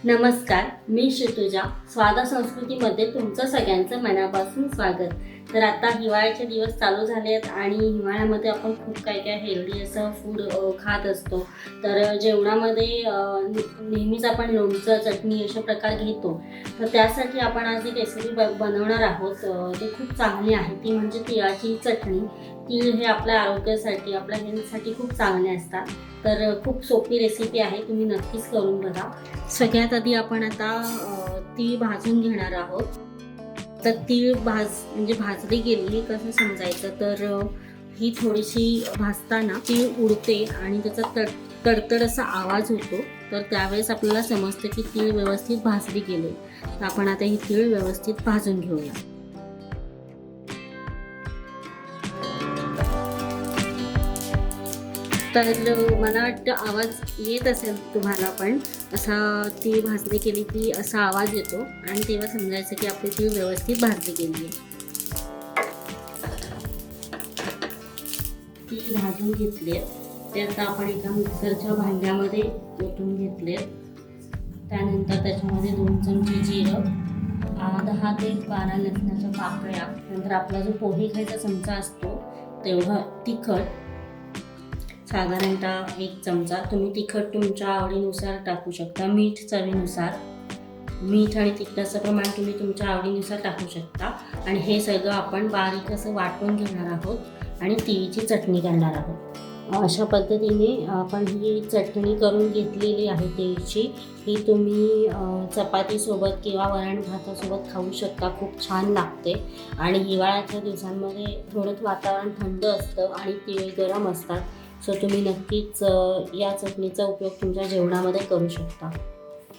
नमस्कार, मी ऋतुजा. स्वाद संस्कृतीमध्ये तुमचं सगळ्यांचं मनापासून स्वागत. तर आता हिवाळ्याचे दिवस चालू झाले आहेत आणि हिवाळ्यामध्ये आपण खूप काय काय हेल्दी असं फूड खात असतो. तर जेवणामध्ये नेहमीच आपण लोणचं, चटणी अशा प्रकार घेतो. तर त्यासाठी आपण आज एक रेसिपी बनवणार आहोत. ती खूप चांगली आहे, ती म्हणजे तिळाची चटणी. तीळ हे आपल्या आरोग्यासाठी, आपल्या हेल्थसाठी खूप चांगले असतात. तर खूप सोपी रेसिपी आहे, तुम्ही नक्कीच करून बघा. सगळ्यात आधी आपण आता तीळ भाजून घेणार आहोत. तर तीळ भाजली गेली कसं समजायचं, तर ही थोडीशी भाजताना तीळ उडते आणि त्याचा तडतड असा आवाज होतो. तर त्यावेळेस आपल्याला समजतं की तीळ व्यवस्थित भाजली गेली. तर आपण आता ही तीळ व्यवस्थित भाजून घेऊया. तर मला वाटतं आवाज येत असेल तुम्हाला, पण असा तीळ भाजली गेली की असा आवाज येतो आणि तेव्हा समजायचं की आपली तीळ व्यवस्थित भाजली गेली आहे. तीळ भाजून घेतले ते आता आपण एका मिक्सरच्या भांड्यामध्ये ओतून घेतले. त्यानंतर त्याच्यामध्ये 2 चमचे जिरं, 10 ते 12 लसणाच्या पाकळ्या, नंतर आपला जो पोहे खायचा चमचा असतो तेवढं तिखट, साधारणतः 1 चमचा. तुम्ही तिखट तुमच्या आवडीनुसार टाकू शकता. मीठ चवीनुसार, मीठ आणि तिखटाचं प्रमाण तुम्ही तुमच्या आवडीनुसार टाकू शकता. आणि हे सगळं आपण बारीक असं वाटून घेणार आहोत आणि तिळीची चटणी करणार आहोत. अशा पद्धतीने आपण ही चटणी करून घेतलेली आहे तिळीची. ही तुम्ही चपातीसोबत किंवा वरण भातासोबत खाऊ शकता. खूप छान लागते. आणि हिवाळ्याच्या दिवसांमध्ये थोडं वातावरण थंड असतं आणि तीळ गरम असतात. सो तुम्ही नक्कीच या चटणीचा उपयोग तुमच्या जेवणामध्ये करू शकता.